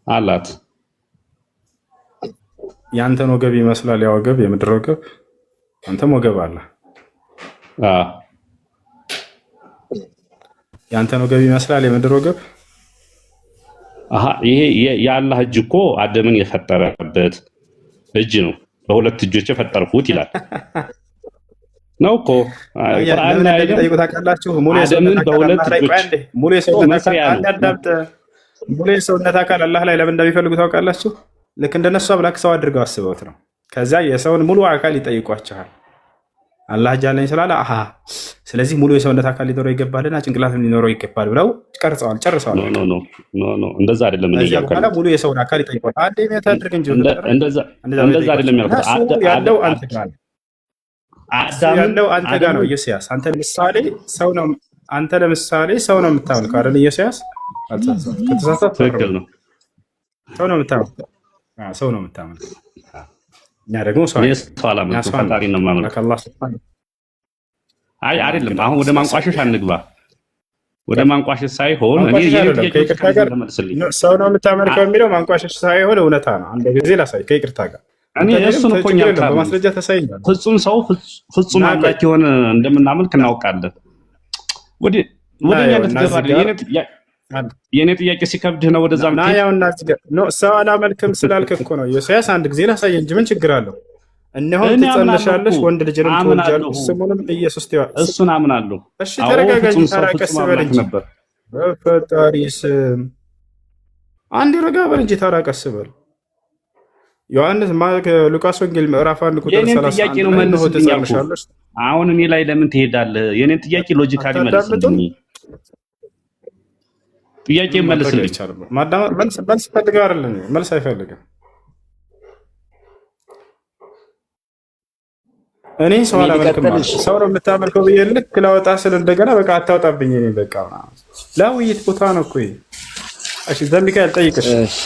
አላት። ያንተን ወገብ ይመስላል ያ ወገብ፣ የምድር ወገብ። አንተም ወገብ አለ። ያንተን ወገብ ይመስላል የምድር ወገብ። ይሄ የአላህ እጅ እኮ አደምን የፈጠረበት እጅ ነው። በሁለት እጆች የፈጠርኩት ይላል ነው እኮ ቁርአን ላይ ጠይቁ። ታውቃላችሁ አደምን በሁለት እጆች ሙሉ የሰውነት አካል አላህ ላይ ለምን እንደሚፈልጉ ታውቃላችሁ? ልክ እንደነሱ አምላክ ሰው አድርገው አስበውት ነው። ከዛ የሰውን ሙሉ አካል ይጠይቋቸዋል። አላህ እጅ አለኝ ስላለ ስለዚህ ሙሉ የሰውነት አካል ሊኖረው ይገባልና ጭንቅላትም ሊኖረው ይገባል ብለው ጨርሰዋል። ኖ እንደዛ አይደለም። ሙሉ የሰውን አካል ይጠይቋል። አንዴ ሜት አድርግ እንጂ እንደዛ አይደለም ያልኩት። ያለው አንተ ጋር ያለው አንተ ጋር ነው። ኢዮስያስ አንተ ለምሳሌ ሰው ነው። አንተ ለምሳሌ ሰው ነው የምታመልከው አይደል? ኢዮስያስ ትክክል ነው። ሰው ነው የምታመልከው። ሰው ነው የምታመልከው። እኛ ደግሞ ፈጣሪ ነው የማመልከው። አይ አይደለም። አሁን ወደ ማንቋሸሽ አንግባ። ወደ ማንቋሸሽ ሳይሆን ሰው ነው የምታመልከው የሚለው ማንቋሸሽ ሳይሆን እውነታ ነው። አንድ ጊዜ ላሳይ ከይቅርታ ጋር እሱን እኮ እኛ በማስረጃ ተሳይኛል። ፍጹም ሰው ፍጹም አምላክ የሆነ እንደምናመልክ እናውቃለን። ወደኛ ልትገባ የኔ ጥያቄ ሲከብድህ ነው ወደዛ ሰው አላመልክም ስላልክ እኮ ነው። ኢዮስያስ አንድ ጊዜ ላሳየህ እንጂ ምን ችግር አለው? እነሆ ትጸንሻለሽ፣ ወንድ ልጅንም ትወልጃለሽ፣ ስሙንም ኢየሱስ ትይዋለሽ። እሱን አምናለሁ። እሺ ተረጋጋኝ፣ ታራቀስ በል እንጂ በፈጣሪ ስም አንድ ረጋ በል እንጂ ታራቀስ በል። ዮሐንስ ሉቃስ ወንጌል ምዕራፍ 1 ቁጥር 31 ጥያቄ ነው መልስልኝ። አሁን እኔ ላይ ለምን ትሄዳለህ? የኔን ጥያቄ ሎጂካሊ መልስልኝ። ጥያቄ መልስልኝ። መልስ ፈልገህ አይደለም፣ መልስ አይፈልግም። እኔ ሰው አላመልክም ማለት ሰው ነው የምታመልከው ብዬ ልክ ላወጣ ስል እንደገና በቃ አታውጣብኝ። እኔ በቃ ለውይይት ቦታ ነው እኮ። እሺ ዘሚካኤል ጠይቅሽ። እሺ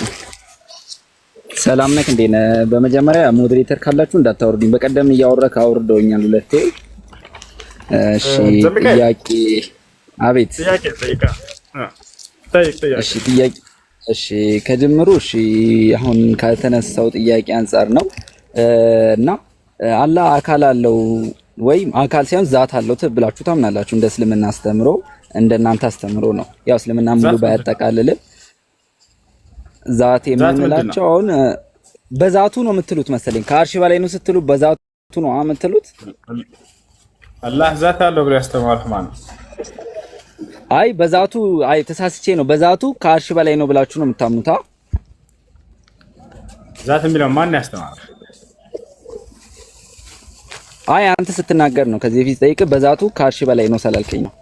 ሰላም ነክ እንዴ? በመጀመሪያ ሞዴሬተር ካላችሁ እንዳታወርዱኝ። በቀደም እያወራክ አውርደውኛል ሁለቴ። እሺ ጥያቄ። አቤት ጥያቄ ጠይቃ። ጠይቅ። እሺ ጥያቄ። እሺ ከጅምሩ እሺ አሁን ከተነሳው ጥያቄ አንፃር ነው እና አላህ አካል አለው ወይም አካል ሳይሆን ዛት አለው ብላችሁ ታምናላችሁ? እንደ እስልምና አስተምሮ እንደናንተ አስተምሮ ነው። ያው እስልምና ሙሉ ባያጠቃልልም ዛት የምንላቸው አሁን በዛቱ ነው የምትሉት መሰለኝ። ከአርሽ በላይ ነው ስትሉ በዛቱ ነው የምትሉት። አላህ ዛት አለው ብሎ ያስተማረው ማን ነው? አይ በዛቱ አይ ተሳስቼ ነው። በዛቱ ከአርሽ በላይ ነው ብላችሁ ነው የምታምኑታ? ዛት የሚለው ማን ያስተማረው? አይ አንተ ስትናገር ነው። ከዚህ በፊት ጠይቅ በዛቱ ከአርሽ በላይ ነው ስላልከኝ ነው።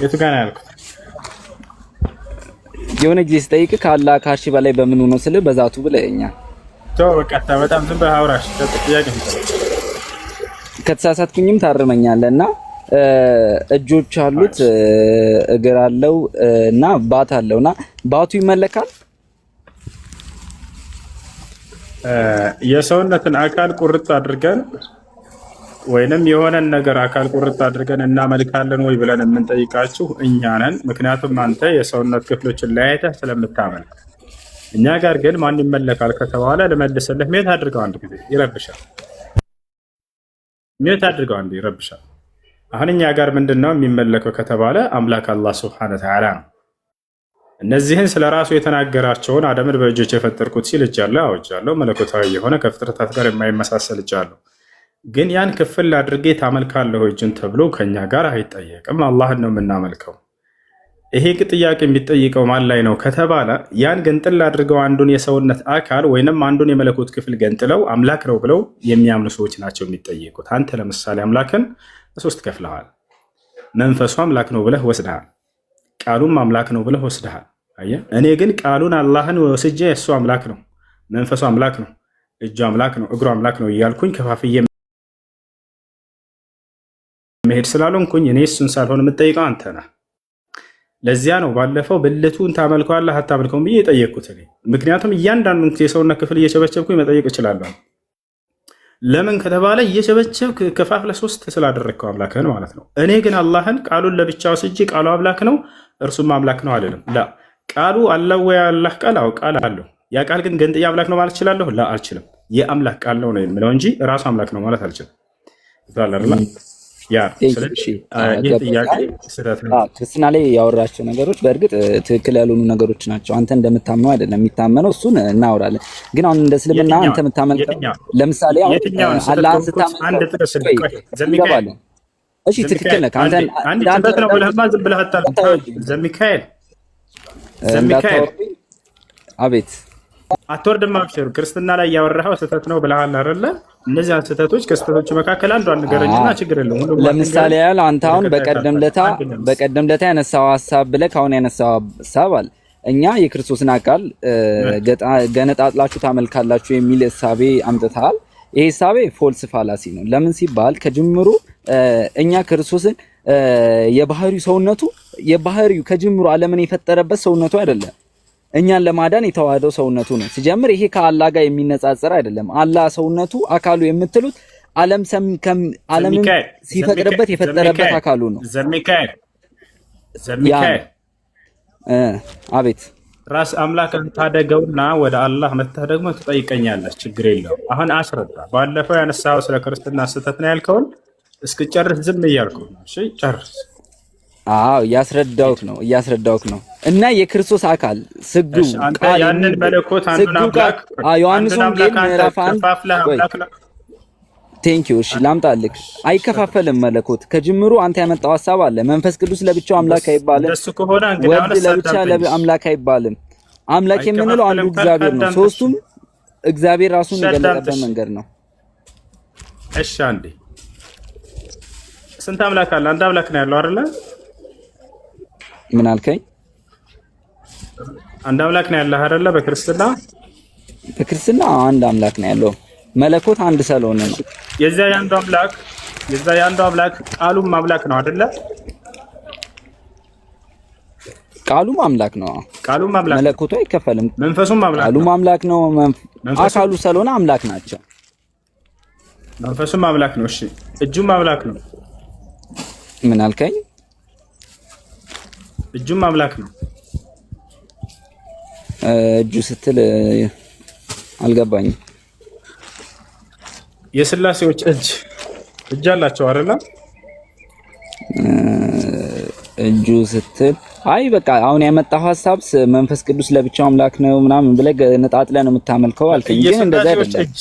የቱ ጋር ነው ያልኩት? የሆነ ጊዜ ስጠይቅ ከአላህ ከአርሽ በላይ በምኑ ነው ስለ በዛቱ ብለኸኛል። ተው በቃ በጣም ዝም ብለህ አውራሽ። ጥያቄ ከተሳሳትኩኝም ታርመኛለህና እጆች አሉት እግር አለው እና ባት አለውና ባቱ ይመለካል። የሰውነትን አካል ቁርጥ አድርገን ወይንም የሆነን ነገር አካል ቁርጥ አድርገን እናመልካለን ወይ ብለን የምንጠይቃችሁ እኛ ነን። ምክንያቱም አንተ የሰውነት ክፍሎችን ለያይተህ ስለምታመልክ። እኛ ጋር ግን ማን ይመለካል ከተባለ ልመልስልህ። ሜት አድርገው አንድ ጊዜ ይረብሻል። ሜት አድርገው አንድ ይረብሻል። አሁን እኛ ጋር ምንድነው የሚመለከው ከተባለ አምላክ አላህ ሱብሓነሁ ወተዓላ ነው። እነዚህን ስለ ራሱ የተናገራቸውን አደምን በእጆች የፈጠርኩት ሲል እጃለሁ፣ አውጃለሁ። መለኮታዊ የሆነ ከፍጥረታት ጋር የማይመሳሰል እጃለሁ። ግን ያን ክፍል አድርጌ ታመልካለሁ እጅን ተብሎ ከኛ ጋር አይጠየቅም። አላህን ነው የምናመልከው። ይሄ ጥያቄ የሚጠይቀው ማን ላይ ነው ከተባለ ያን ገንጥል አድርገው አንዱን የሰውነት አካል ወይንም አንዱን የመለኮት ክፍል ገንጥለው አምላክ ነው ብለው የሚያምኑ ሰዎች ናቸው የሚጠየቁት። አንተ ለምሳሌ አምላክን በሶስት ከፍለሃል። መንፈሱ አምላክ ነው ብለህ ወስደሃል። ቃሉም አምላክ ነው ብለህ ወስደሃል። አየህ፣ እኔ ግን ቃሉን አላህን ወስጄ እሱ አምላክ ነው፣ መንፈሱ አምላክ ነው፣ እጁ አምላክ ነው፣ እግሩ አምላክ ነው እያልኩኝ ከፋፍዬ መሄድ ስላልሆንኩኝ እኔ እሱን ሳልሆን የምጠይቀው አንተ ነህ። ለዚያ ነው ባለፈው ብልቱን ታመልከዋለህ አታመልከውም ብዬ የጠየቅኩት እኔ። ምክንያቱም እያንዳንዱን የሰውነት ክፍል እየቸበቸብኩኝ መጠየቅ እችላለሁ። ለምን ከተባለ እየቸበቸብክ ከፋፍለህ ሶስት ስላደረግከው አምላክህን ማለት ነው። እኔ ግን አላህን ቃሉን ለብቻው ወስጄ ቃሉ አምላክ ነው እርሱም አምላክ ነው አልልም። ላ ቃሉ አለው ወይ አላህ ቃል አው ቃል አለው። ያ ቃል ግን ገንጥያ አምላክ ነው ማለት እችላለሁ? ላ አልችልም። የአምላክ ቃል ነው የምለው እንጂ ራሱ አምላክ ነው ማለት አልችልም። ክርስትና ላይ ያወራቸው ነገሮች በእርግጥ ትክክል ያልሆኑ ነገሮች ናቸው። አንተ እንደምታምነው አይደለም የሚታመነው፣ እሱን እናወራለን። ግን አሁን እንደ እስልምና አንተ የምታመልከው ለምሳሌ አላህን ስታመልከው እሺ ትክክል ነህ። አቤት አትወርድም። አብሽር ክርስትና ላይ ያወራኸው ስህተት ነው ብለሃል አይደለ? እነዚያን ስህተቶች ከስህተቶች መካከል አንዷን ንገረኝና ችግር የለውም። ለምሳሌ ያህል አንተ አሁን በቀደም ለታ ያነሳው ሀሳብ ብለህ አሁን ያነሳው ሀሳብ አለ እኛ የክርስቶስን አካል ገነጣጥላችሁ ታመልካላችሁ የሚል እሳቤ አምጥተሃል። ይሄ እሳቤ ፎልስ ፋላሲ ነው። ለምን ሲባል ከጅምሩ እኛ ክርስቶስን የባህሪው ሰውነቱ ከጅምሩ ዓለምን የፈጠረበት ሰውነቱ አይደለም፣ እኛን ለማዳን የተዋህደው ሰውነቱ ነው። ሲጀምር ይሄ ከአላህ ጋር የሚነጻጸር አይደለም። አላህ ሰውነቱ አካሉ የምትሉት ዓለምን ሲፈጥርበት የፈጠረበት አካሉ ነው። ዘሚካኤል አቤት ራስ አምላክን ታደገውና ወደ አላህ መጥተህ ደግሞ ትጠይቀኛለህ። ችግር የለውም። አሁን አስረዳ። ባለፈው ያነሳው ስለ ክርስትና ስህተት ነው ያልከውን እስክጨርስ ዝም እያልኩ ነው። እሺ ጨርስ። አዎ እያስረዳውክ ነው። እና የክርስቶስ አካል ስግው ቃል ያንን መለኮት አንዱን አምላክ ዮሐንስ ወንጌል ምዕራፍ 1 ቴንክ ዩ። እሺ ላምጣልክ። አይከፋፈልም መለኮት ከጅምሩ አንተ ያመጣው ሐሳብ አለ። መንፈስ ቅዱስ ለብቻው አምላክ አይባልም፣ ወልድ ለብቻ አምላክ አይባልም። አምላክ የምንለው አንዱ እግዚአብሔር ነው። ሶስቱም እግዚአብሔር ራሱን የገለጠበት መንገድ ነው። እሺ አንዴ ስንት አምላክ አለ? አንድ አምላክ ነው ያለው አይደለ? ምን አልከኝ? አንድ አምላክ ነው ያለው አይደለ? በክርስትና አንድ አምላክ ነው ያለው። መለኮት አንድ ስለሆነ ነው። የዛ ያንዱ አምላክ ቃሉም አምላክ ነው አይደለ? ቃሉም አምላክ ነው። ቃሉም አምላክ መለኮቱ አይከፈልም። መንፈሱም አምላክ ነው። ቃሉም አምላክ ነው። አካሉ ስለሆነ አምላክ ናቸው። መንፈሱም አምላክ ነው። እሺ እጁም አምላክ ነው። ምን አልከኝ? እጁም አምላክ ነው። እጁ ስትል አልገባኝም። የስላሴዎች እጅ አላቸው አይደለ? እጁ ስትል አይ በቃ አሁን ያመጣው ሐሳብ መንፈስ ቅዱስ ለብቻው አምላክ ነው ምናምን ብለህ ነጣጥለህ ነው የምታመልከው አልከኝ። ግን እንደዛ አይደለም።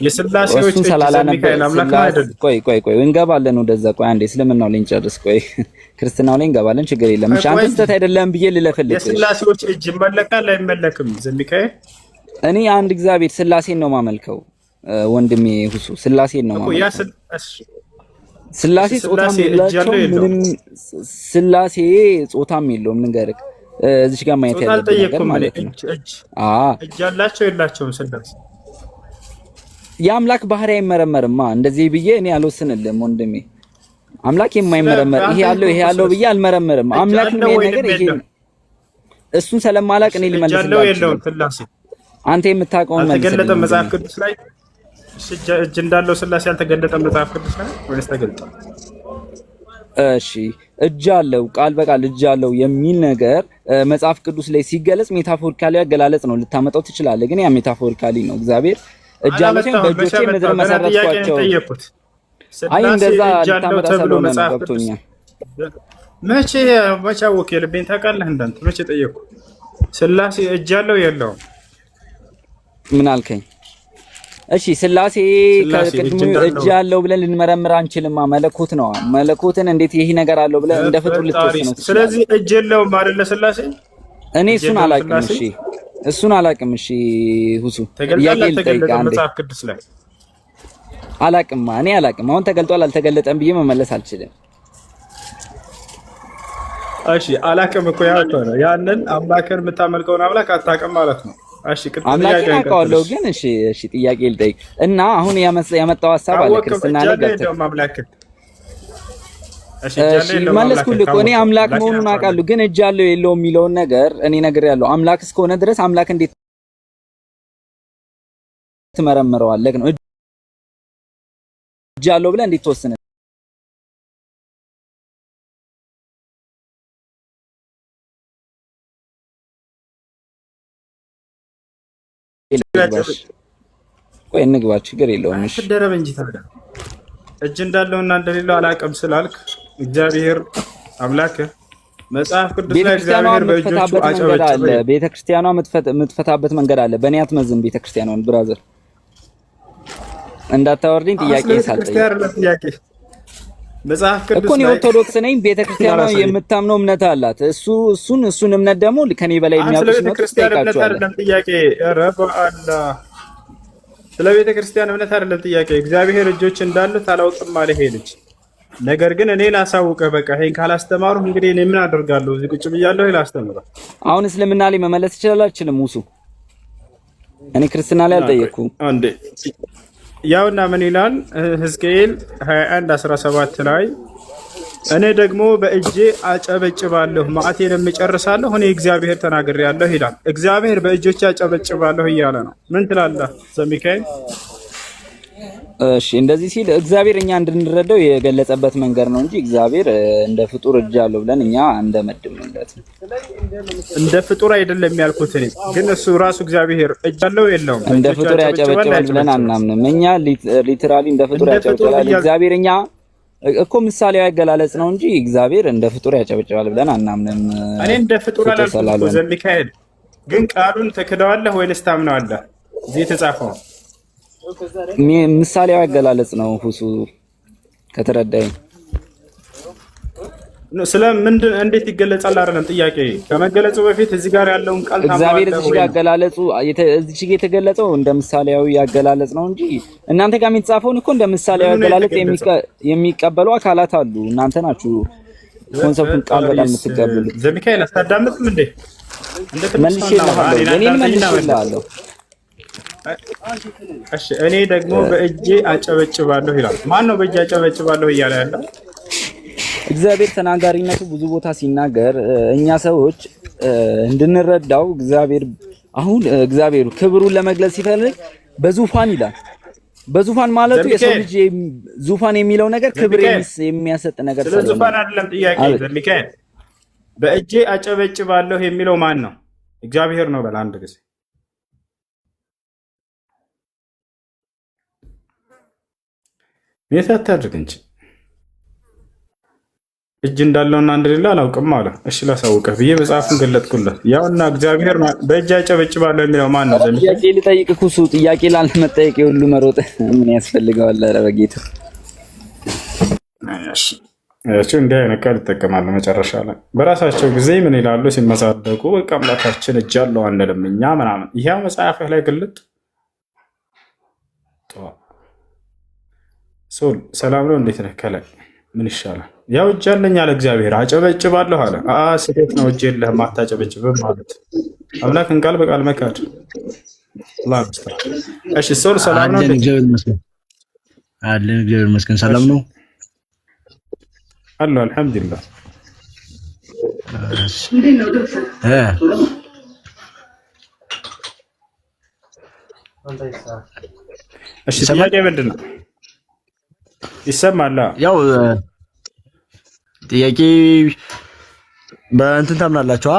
የስላሴዎች እጅ ሚካኤል አምላክ ነው አይደል? ቆይ እንገባለን ወደዛ። ቆይ አንዴ እስልምናው ላይ እንጨርስ። ቆይ ክርስትናው ላይ እንገባለን። ችግር የለም። እሺ አንተ ስህተት አይደለም ብዬ ልለፈልህ። የስላሴዎች እጅ ይመለካል አይመለክም? ዘሚካኤል እኔ አንድ እግዚአብሔር ስላሴን ነው ማመልከው ወንድሜ ሁሱ፣ ስላሴን ነው ማመልከው። ስላሴ ጾታም የላቸውም ምንም። ስላሴ ጾታም የለውም። ልንገርህ እዚች ጋር ማየት ያለብህ ነገር ማለት ነው። እጅ አላቸው የላቸውም? ስላሴ የአምላክ ባህሪ አይመረመርማ። እንደዚህ ብዬ እኔ አልወስንልህም ወንድሜ። አምላክ የማይመረመር ይሄ ያለው ብዬ አልመረምርም። አምላክ ነው ነገር ይሄ እሱን ስለማላቅ እኔ ልመልስልህ አልችልም። አንተ የምታውቀውን መልስ አልተገለጠም መጽሐፍ ቅዱስ ላይ። እጅ እንዳለው ስላሴ አልተገለጠም መጽሐፍ ቅዱስ ላይ ወይስ ተገልጧል? እሺ እጅ አለው ቃል በቃል እጅ አለው የሚል ነገር መጽሐፍ ቅዱስ ላይ ሲገለጽ ሜታፎሪካሊ አገላለጽ ነው ልታመጣው ትችላለህ። ግን ያ ሜታፎሪካሊ ነው። እግዚአብር እጅ አለው በእጆቼ ምድር መሰረትኳቸው። አይ እንደዛ ልታመጣ ስለሆነ ነው። ገብቶኛል። መቼ አወቅ? የልቤን ታውቃለህ እንዳንተ መቼ ጠየቅኩ? ስላሴ እጅ አለው የለውም? ምን አልከኝ? እሺ ስላሴ ከቅድሙ እጅ ያለው ብለን ልንመረምር አንችልም። መለኮት ነው። መለኮትን እንዴት ይሄ ነገር አለው ብለን እንደ ፍጡር ልትወስነው? ስለዚህ እጅ የለውም አይደለ ስላሴ? እኔ እሱን አላውቅም። እሺ እሱን አላውቅም። እሺ ሁሱ ተገልጧል መጽሐፍ ቅዱስ ላይ አላውቅም። እኔ አላውቅም። አሁን ተገልጧል አልተገለጠም ብዬ መመለስ አልችልም። እሺ አላውቅም እኮ ያው ነው። ያንን አምላክን የምታመልከውን አምላክ አታውቅም ማለት ነው። እሺ አምላክን አውቀዋለሁ ግን እሺ ጥያቄ ልጠይቅ እና አሁን ያመጣው ሐሳብ አለ ክርስትና ላይ ገብተህ እሺ መለስኩልህ እኮ እኔ አምላክ መሆኑን አውቃለሁ ግን እጅ አለው የለውም የሚለውን ነገር እኔ ነግሬያለሁ። አምላክ እስከሆነ ድረስ አምላክ እንዴት ትመረምረዋለህ ነው። እጅ አለው ብለህ እንዴት ተወሰነ? ቆይ እንግባ፣ ችግር የለውም። እሺ ተደረበ እንጂ ታዲያ እጅ እንዳለውና እንደሌለው አላውቅም ስላልክ እግዚአብሔር አምላክ መጽሐፍ ቅዱስ ላይ እግዚአብሔር በእጆቹ አጨበጨበ። ቤተክርስቲያኗ የምትፈታበት መንገድ አለ። በእኔ አትመዝን ቤተክርስቲያኗን ብራዘር፣ እንዳታወርድኝ ጥያቄ ሳልጠይቅ መጽሐፍ ቅዱስ እኮ ነው። ኦርቶዶክስ ነኝ። ቤተክርስቲያኗ የምታምነው እምነት አላት። እሱን እምነት ደግሞ ከኔ በላይ የሚያውቁት ነው። ጥያቄ ረብ አላ ስለ ቤተክርስቲያን እምነት አይደለም ጥያቄ። እግዚአብሔር እጆች እንዳሉት አላውቅም አለ ይሄ ልጅ። ነገር ግን እኔ ላሳውቅህ፣ በቃ ይሄን ካላስተማሩ እንግዲህ እኔ ምን አደርጋለሁ? እዚህ ቁጭ ብያለሁ ላስተምረው። አሁን እስልምና ላይ መመለስ ይችላል አልችልም? ሙሱ እኔ ክርስትና ላይ አልጠየቅኩም አንዴ ያውና ምን ይላል ሕዝቅኤል 21:17 ላይ እኔ ደግሞ በእጄ አጨበጭባለሁ መዓቴንም እጨርሳለሁ እኔ እግዚአብሔር ተናግሬያለሁ ይላል። እግዚአብሔር በእጆቼ አጨበጭባለሁ እያለ ነው። ምን ትላለህ ዘሚካኤል? እሺ እንደዚህ ሲል እግዚአብሔር እኛ እንድንረዳው የገለጸበት መንገድ ነው እንጂ እግዚአብሔር እንደ ፍጡር እጅ አለው ብለን እኛ እንደመድብንለት ነው። እንደ ፍጡር አይደለም ያልኩት እኔ ግን እሱ ራሱ እግዚአብሔር እጅ አለው የለውም እንደ ፍጡር ያጨበጭባል ብለን አናምንም። እኛ ሊትራሊ እንደ ፍጡር ያጨበጭባል እግዚአብሔር እኛ እኮ ምሳሌያዊ አገላለጽ ነው እንጂ እግዚአብሔር እንደ ፍጡር ያጨበጭባል ብለን አናምንም። እኔ እንደ ፍጡር አላልኩም ዘሚካኤል፣ ግን ቃሉን ተክደዋለህ ወይስ ታምነዋለህ? እዚህ የተጻፈው ምሳሌያዊ አገላለጽ ነው። ሁሱ ከተረዳኝ ስለምንድን እንዴት ይገለጻል አይደለም ጥያቄ። ከመገለጹ በፊት እዚህ ጋር ያለውን ቃል እግዚአብሔር እዚህ ጋር አገላለጹ እዚህ ጋር የተገለጸው እንደ ምሳሌያዊ አገላለጽ ነው እንጂ እናንተ ጋር የሚጻፈውን እኮ እንደ ምሳሌያዊ አገላለጽ የሚቀበሉ አካላት አሉ። እናንተ ናችሁ ኮንሰፕቱን ቃል በቃል የምትቀበሉት። ዘሚካኤል አታዳምጥም እንዴ? መልሼልሃለሁ። እኔን መልሼልሃለሁ። እሺ እኔ ደግሞ በእጄ አጨበጭባለሁ ይላል። ማን ነው በእጄ አጨበጭባለሁ እያለ ያለው? እግዚአብሔር ተናጋሪነቱ ብዙ ቦታ ሲናገር እኛ ሰዎች እንድንረዳው እግዚአብሔር ክብሩን ለመግለጽ ሲፈልግ በዙፋን ይላል። በዙፋን ማለቱ የሰው ልጅ ዙፋን የሚለው ነገር ክብር የሚያሰጥ ነገር ስለዚህ ዙፋን አይደለም ጥያቄ። ሚካኤል በእጄ አጨበጭባለሁ የሚለው ማን ነው? እግዚአብሔር ነው። በል አንድ ጊዜ የት አታድርግ እንጂ እጅ እንዳለውና እንደሌለው አላውቅም አለ። እሺ ላሳውቅህ ብዬ መጽሐፉን ገለጥኩለት። ያውና እግዚአብሔር በእጅ አጨበጭባለሁ የሚለው ማን ነው? ጥያቄ ልጠይቅ ኩሱ ጥያቄ ላለመጠየቅ ሁሉ መሮጥ ምን ያስፈልገዋል? ኧረ በጌታ እሺ እንዲህ አይነት ቃል ይጠቀማሉ። መጨረሻ ላይ በራሳቸው ጊዜ ምን ይላሉ ሲመጻደቁ፣ በቃ አምላካችን እጅ አለው አንልም እኛ ምናምን። ይሄው መጽሐፍህ ላይ ግልጥ ሶል ሰላም ነው እንዴት ነህ? ከላይ ምን ይሻላል? ያው እጅ አለኝ አለ እግዚአብሔር፣ አጨበጭባለሁ አለ። ስህተት ነው፣ እጅ የለህም አታጨበጭብም ማለት አምላክን ቃል በቃል መካድ። እሺ ሶል ሰላም ነው? አለን እግዚአብሔር ይመስገን። ሰላም ነው አሉ አልሐምዱሊላህ። እሺ ጥያቄ ምንድን ነው? ይሰማል? ያው ጥያቄ በእንትን ታምናላችሁ?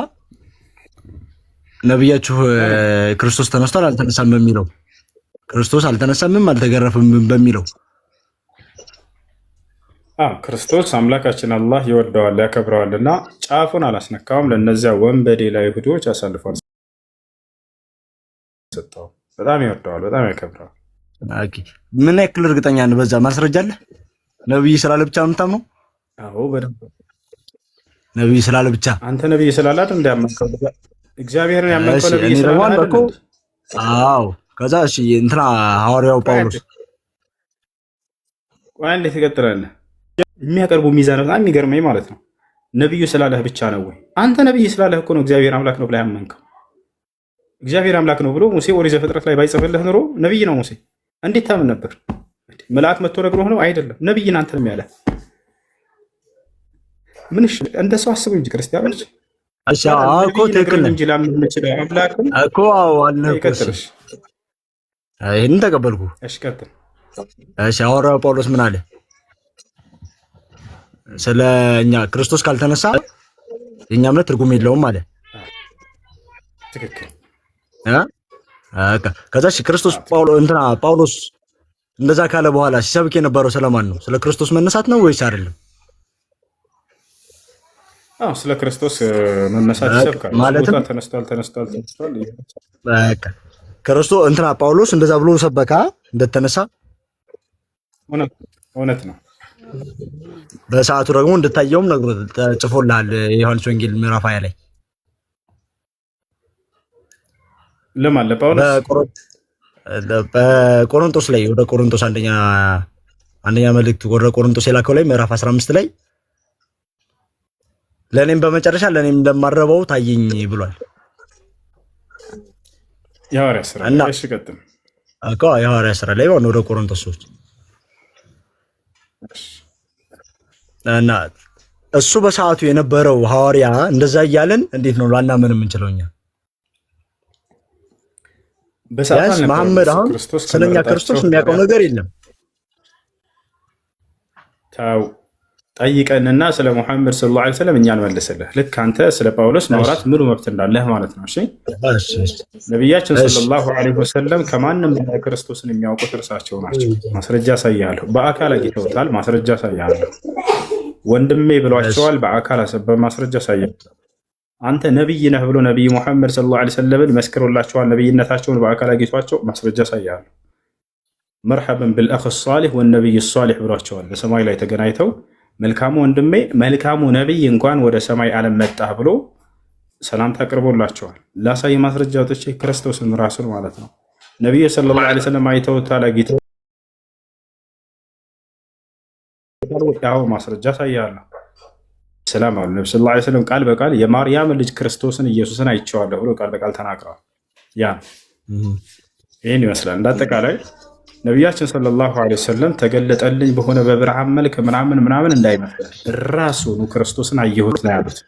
ነብያችሁ ክርስቶስ ተነስቷል አልተነሳም በሚለው ክርስቶስ አልተነሳምም አልተገረፈም በሚለው ክርስቶስ አምላካችን አላህ ይወደዋል ያከብረዋልና ጫፉን አላስነካውም። ለእነዚያ ወንበዴ ለአይሁዶች አሳልፏል ሰጠው። በጣም ይወደዋል፣ በጣም ያከብረዋል። ምን ያክል እርግጠኛ ነህ? በዛ ማስረጃ አለ? ነብይ ስላለ ብቻ ነው የምታምነው? አዎ በደንብ ነብይ ስላለ ብቻ። አንተ ነብይ ስላለ አይደል እንዲያመንከው እግዚአብሔርን ያመንከው ነብይ ስላለ አይደል? አዎ። ከዛ እሺ እንትና ሐዋርያው ጳውሎስ እንዴት ትቀጥላለህ? የሚያቀርቡ ሚዛን በጣም የሚገርመኝ ማለት ነው። ነብዩ ስላለህ ብቻ ነው ወይ? አንተ ነብይ ስላለህ እኮ ነው እግዚአብሔር አምላክ ነው ብለህ ያመንከው። እግዚአብሔር አምላክ ነው ብሎ ሙሴ ኦሪት ዘፍጥረት ላይ ባይጽፍልህ ኑሮ ነብይ ነው ሙሴ እንዴት ታምን ነበር? መልአክ መጥቶ ነግሮህ ነው? አይደለም። ነብይን አንተ ነው ያለ። ምን እሺ፣ እንደ ሰው አስቡ እንጂ ክርስቲያኖች። እሺ እኮ ትክክል ነህ እንጂ ላምን የምችለው አምላክ እኮ አለ እኮ። ይሄንን ተቀበልኩ። እሺ ቀጥል። እሺ ሐዋርያው ጳውሎስ ምን አለ? ስለ እኛ ክርስቶስ ካልተነሳ የኛ እምነት ትርጉም የለውም አለ። ትክክል። ከዛ ክርስቶስ ጳውሎስ እንደዛ ካለ በኋላ ሲሰብክ የነበረው ስለማን ነው? ስለ ክርስቶስ መነሳት ነው ወይስ አይደለም? ስለ ክርስቶስ መነሳት ይሰብካል። ማለትም ተነስቷል። በቃ ክርስቶስ ጳውሎስ እንደዛ ብሎ ሰበካ እንደተነሳ እውነት ነው። በሰዓቱ ደግሞ እንድታየውም ነግሮ ተጽፎልሃል የዮሐንስ ወንጌል ምዕራፍ 20 ላይ ለማን ለጳውሎስ በቆሮንቶስ ላይ ወደ ቆሮንቶስ አንደኛ መልእክት ወደ ቆሮንቶስ የላከው ላይ ምዕራፍ 15 ላይ ለኔም በመጨረሻ ለኔም እንደማረበው ታየኝ ብሏል። የሐዋርያ ሥራ እሺ ቀጥል እኮ የሐዋርያ ሥራ ላይ ወደ ቆሮንቶስ ሰዎች እና እሱ በሰዓቱ የነበረው ሐዋርያ እንደዛ እያለን እንዴት ነው ላናምን የምንችለው እኛ? ቢያንስ መሐመድ አሁን ስለኛ ክርስቶስ የሚያውቀው ነገር የለም። ታው ጠይቀንና ስለ ሙሐመድ ሰለላሁ ዐለይሂ ወሰለም እኛን መልስልህ። ልክ አንተ ስለ ጳውሎስ ማውራት ሙሉ መብት እንዳለህ ማለት ነው። እሺ ነብያችን ሰለላሁ ዐለይሂ ወሰለም ከማንም በላይ ክርስቶስን የሚያውቁት እርሳቸው ናቸው። ማስረጃ ሳያለሁ በአካል አግኝተውታል። ማስረጃ ሳያለሁ ወንድሜ ብሏቸዋል። በአካል በማስረጃ ሳያለሁ አንተ ነብይ ነህ ብሎ ነብይ ሙሐመድ ሰለላሁ ዐለይሂ ወሰለምን መስክሮላቸዋል። ነብይነታቸውን በአካል አግኝቷቸው ማስረጃ ሳያለሁ መርሐበን ቢልአኽ ሷሊህ ወነብይ ሷሊህ ብሏቸዋል። በሰማይ ላይ ተገናኝተው መልካሙ ወንድሜ መልካሙ ነብይ እንኳን ወደ ሰማይ ዓለም መጣህ ብሎ ሰላምታ አቅርቦላቸዋል። ላሳይ ማስረጃ ወጥቼ ክርስቶስን ራሱን ማለት ነው ነብዩ ሰለላሁ ዐለይሂ ወሰለም አይተውታል። አግኝተው ያው ማስረጃ ሳያለሁ ሰላም አሉ ነብዩ ሰለላሁ ዐለይሂ ወሰለም ቃል በቃል የማርያም ልጅ ክርስቶስን ኢየሱስን አይቼዋለሁ ብሎ ቃል በቃል ተናግረዋል። ያ ይህን ይመስላል እንዳጠቃላይ ነቢያችን ሰለላሁ ዐለይሂ ወሰለም ተገለጠልኝ በሆነ በብርሃን መልክ ምናምን ምናምን እንዳይመስል ራሱኑ ክርስቶስን አየሁት ነው ያሉት።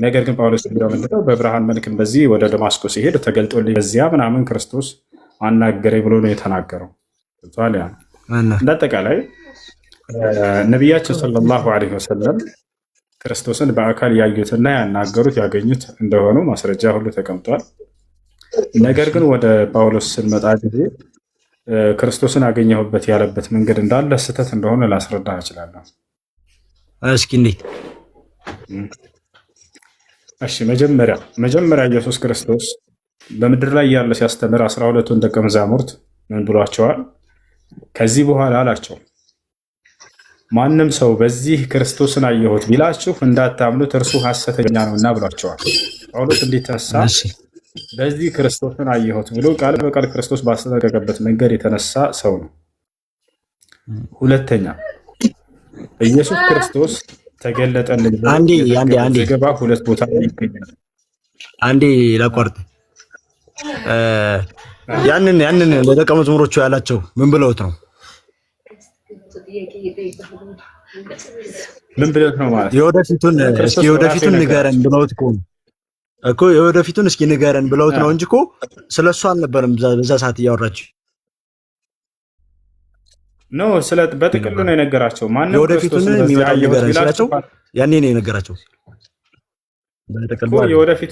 ነገር ግን ጳውሎስ እንደምንለው በብርሃን መልክም በዚህ ወደ ደማስቆ ሲሄድ ተገልጦልኝ በዚያ ምናምን ክርስቶስ አናገረኝ ብሎ ነው የተናገረው። እንዳጠቃላይ ነቢያችን ሰለላሁ ዐለይሂ ወሰለም ክርስቶስን በአካል ያዩትና ያናገሩት ያገኙት እንደሆኑ ማስረጃ ሁሉ ተቀምጧል። ነገር ግን ወደ ጳውሎስ ስንመጣ ጊዜ ክርስቶስን አገኘሁበት ያለበት መንገድ እንዳለ ስህተት እንደሆነ ላስረዳ እችላለሁ። እስኪ እንዴት? እሺ መጀመሪያ ኢየሱስ ክርስቶስ በምድር ላይ ያለ ሲያስተምር 12ቱን ደቀ መዛሙርት ምን ብሏቸዋል? ከዚህ በኋላ አላቸው ማንም ሰው በዚህ ክርስቶስን አየሁት ቢላችሁ እንዳታምኑት እርሱ ሐሰተኛ ነውና ብሏቸዋል። ጳውሎስ እንዴት ተነሳ? በዚህ ክርስቶስን አየሁት ብሎ ቃል በቃል ክርስቶስ ባስጠነቀቀበት መንገድ የተነሳ ሰው ነው። ሁለተኛ ኢየሱስ ክርስቶስ ተገለጠልኝ ዘገባ ሁለት ቦታ ላይ ይገኛል። አንዴ ላቋርጥ። ያንን ለደቀ መዝሙሮቹ ያላቸው ምን ብለውት ነው? ምን ብለውት ነው ማለት? የወደፊቱን ንገረን ብለውት እኮ የወደፊቱን እስኪ ንገረን ብለውት ነው እንጂ እኮ ስለሱ አልነበረም በዛ ሰዓት እያወራችሁ ነው። በጥቅሉ ነው የነገራቸው። ማንም የወደፊቱን የሚመጣው ንገረን ሲላቸው ያኔ ነው የነገራቸው። የወደፊቱ